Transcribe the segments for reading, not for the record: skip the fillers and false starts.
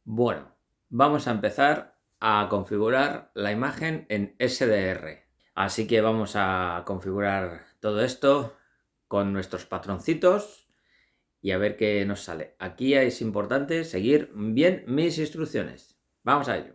Bueno, vamos a empezar a configurar la imagen en SDR. Así que vamos a configurar todo esto con nuestros patroncitos y a ver qué nos sale. Aquí es importante seguir bien mis instrucciones. Vamos a ello.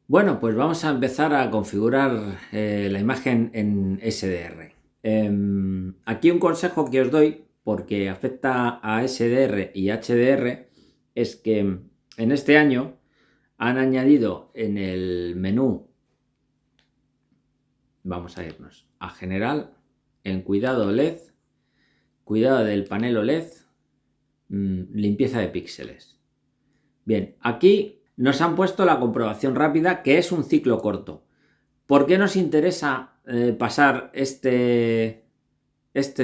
Bueno, pues vamos a empezar a configurar la imagen en SDR. Aquí un consejo que os doy, porque afecta a SDR y HDR, es que en este año han añadido en el menú, vamos a irnos a General, en Cuidado LED, Cuidado del panel OLED, limpieza de píxeles. Bien, aquí nos han puesto la comprobación rápida, que es un ciclo corto. ¿Por qué nos interesa pasar este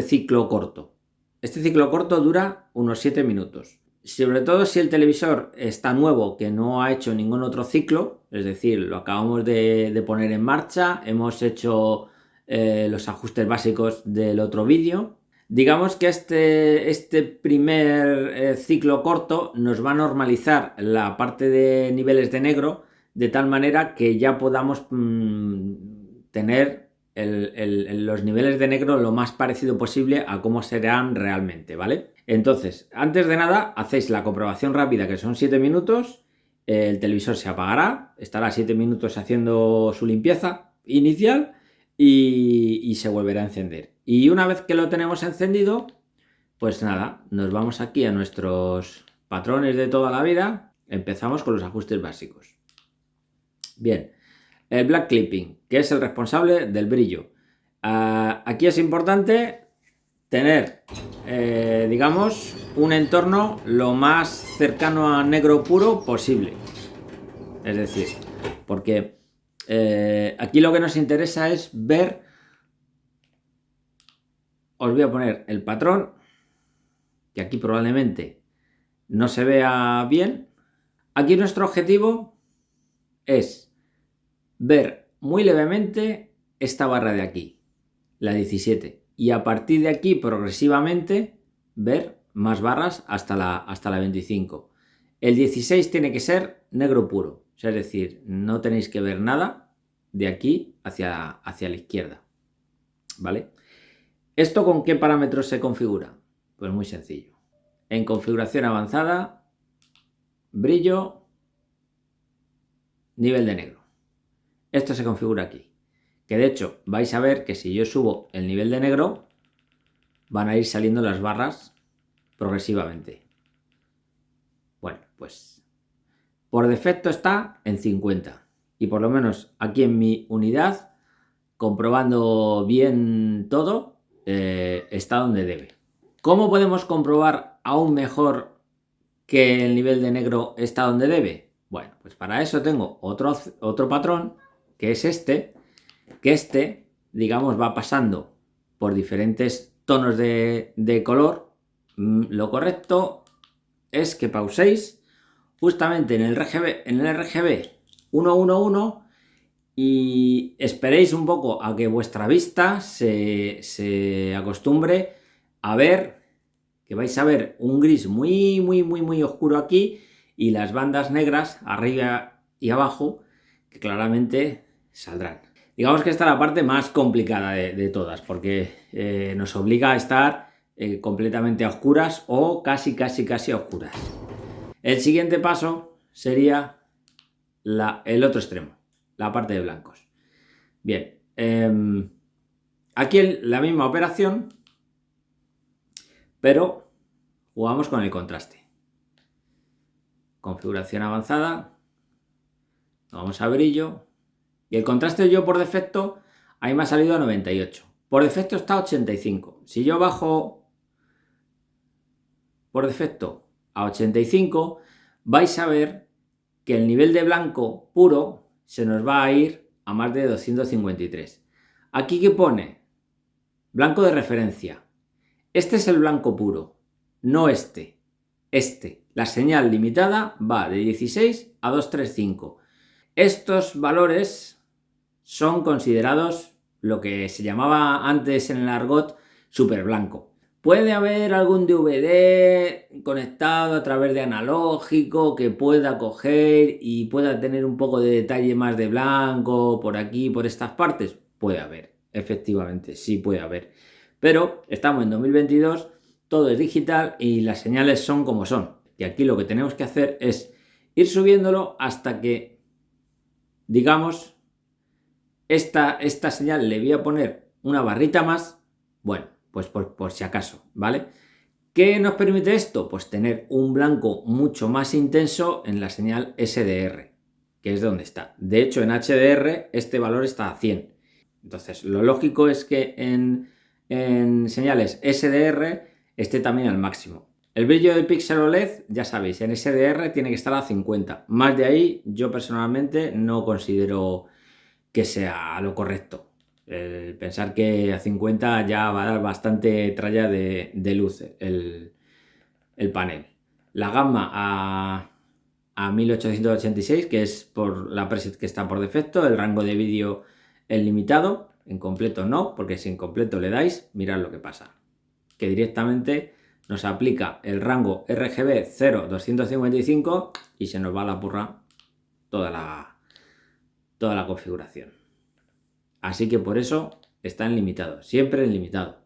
ciclo corto? Este ciclo corto dura unos 7 minutos. Sobre todo si el televisor está nuevo, que no ha hecho ningún otro ciclo, es decir, lo acabamos de poner en marcha, hemos hecho los ajustes básicos del otro vídeo. Digamos que este primer ciclo corto nos va a normalizar la parte de niveles de negro de tal manera que ya podamos tener los niveles de negro lo más parecido posible a cómo serán realmente, ¿vale? Entonces, antes de nada, hacéis la comprobación rápida, que son 7 minutos, el televisor se apagará, estará 7 minutos haciendo su limpieza inicial y se volverá a encender. Y una vez que lo tenemos encendido, pues nada, nos vamos aquí a nuestros patrones de toda la vida, empezamos con los ajustes básicos. Bien, el black clipping, que es el responsable del brillo. Aquí es importante tener, digamos, un entorno lo más cercano a negro puro posible. Es decir, porque aquí lo que nos interesa es ver. Os voy a poner el patrón, que aquí probablemente no se vea bien. Aquí nuestro objetivo es ver muy levemente esta barra de aquí, la 17, y a partir de aquí progresivamente ver más barras hasta la 25. El 16 tiene que ser negro puro, es decir, no tenéis que ver nada de aquí hacia la izquierda, ¿vale? ¿Esto con qué parámetros se configura? Pues muy sencillo. En configuración avanzada, brillo, nivel de negro. Esto se configura aquí. Que de hecho vais a ver que si yo subo el nivel de negro, van a ir saliendo las barras progresivamente. Bueno, pues por defecto está en 50. Y por lo menos aquí en mi unidad, comprobando bien todo, está donde debe. ¿Cómo podemos comprobar aún mejor que el nivel de negro está donde debe? Bueno, pues para eso tengo otro patrón, que es que digamos, va pasando por diferentes tonos de color. Lo correcto es que pauséis justamente en el RGB 111 y esperéis un poco a que vuestra vista se acostumbre a ver, que vais a ver un gris muy oscuro aquí y las bandas negras arriba y abajo que claramente saldrán. Digamos que esta es la parte más complicada de todas, porque nos obliga a estar completamente a oscuras o casi a oscuras. El siguiente paso sería el otro extremo, la parte de blancos. Bien, aquí la misma operación, pero jugamos con el contraste. Configuración avanzada, vamos a brillo, y el contraste yo por defecto, ahí me ha salido a 98. Por defecto está a 85. Si yo bajo por defecto a 85, vais a ver que el nivel de blanco puro se nos va a ir a más de 253. Aquí que pone blanco de referencia. Este es el blanco puro, no este. La señal limitada va de 16 a 235. Estos valores son considerados lo que se llamaba antes en el argot super blanco. Puede haber algún DVD conectado a través de analógico que pueda coger y pueda tener un poco de detalle más de blanco por aquí, por estas partes. Puede haber, efectivamente, sí puede haber. Pero estamos en 2022, todo es digital y las señales son como son. Y aquí lo que tenemos que hacer es ir subiéndolo hasta que, digamos, esta señal le voy a poner una barrita más. Bueno, pues por si acaso, ¿vale? ¿Qué nos permite esto? Pues tener un blanco mucho más intenso en la señal SDR, que es donde está. De hecho, en HDR este valor está a 100. Entonces, lo lógico es que en señales SDR esté también al máximo. El brillo del píxel OLED, ya sabéis, en SDR tiene que estar a 50. Más de ahí, yo personalmente no considero que sea lo correcto. Pensar que a 50 ya va a dar bastante tralla de luz el panel. La gama a 1886, que es por la preset que está por defecto. El rango de vídeo es limitado, en completo no, porque si en completo le dais, mirad lo que pasa, que directamente nos aplica el rango RGB 0-255 y se nos va a la porra toda la configuración. Así que por eso está en limitado, siempre en limitado.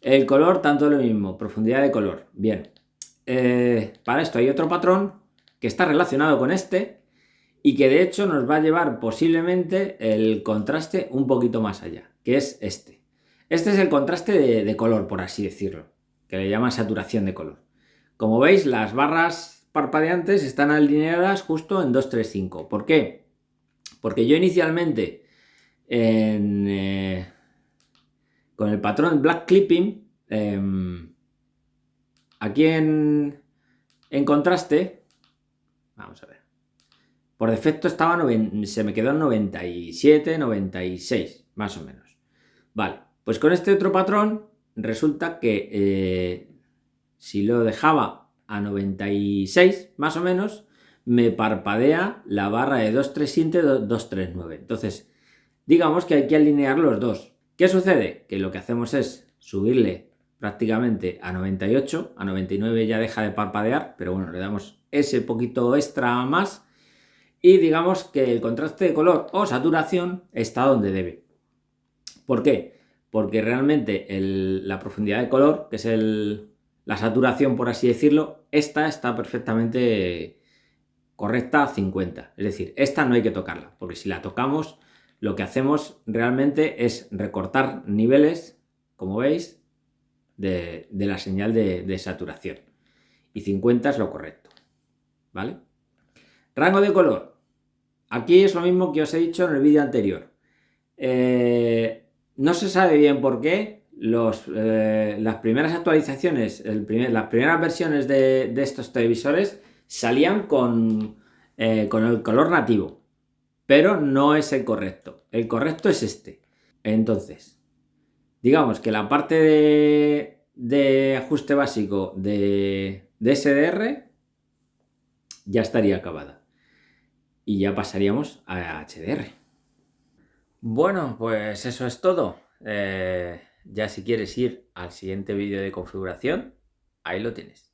El color, tanto lo mismo, profundidad de color. Bien, para esto hay otro patrón que está relacionado con este y que de hecho nos va a llevar posiblemente el contraste un poquito más allá, que es este. Este es el contraste de color, por así decirlo, que le llaman saturación de color. Como veis, las barras parpadeantes están alineadas justo en 235. ¿Por qué? Porque yo inicialmente con el patrón Black Clipping, aquí en contraste, vamos a ver, por defecto estaba se me quedó en 97, 96, más o menos. Vale, pues con este otro patrón resulta que si lo dejaba a 96, más o menos, me parpadea la barra de 237, 239. Entonces, digamos que hay que alinear los dos. ¿Qué sucede? Que lo que hacemos es subirle prácticamente a 98, a 99 ya deja de parpadear, pero bueno, le damos ese poquito extra más y digamos que el contraste de color o saturación está donde debe. ¿Por qué? Porque realmente la profundidad de color, que es la saturación por así decirlo, esta está perfectamente correcta a 50. Es decir, esta no hay que tocarla, porque si la tocamos lo que hacemos realmente es recortar niveles, como veis, de la señal de saturación. Y 50 es lo correcto, ¿vale? Rango de color. Aquí es lo mismo que os he dicho en el vídeo anterior. No se sabe bien por qué las primeras actualizaciones, las primeras versiones de estos televisores salían con el color nativo. Pero no es el correcto. El correcto es este. Entonces, digamos que la parte de ajuste básico de SDR ya estaría acabada. Y ya pasaríamos a HDR. Bueno, pues eso es todo. Ya si quieres ir al siguiente vídeo de configuración, ahí lo tienes.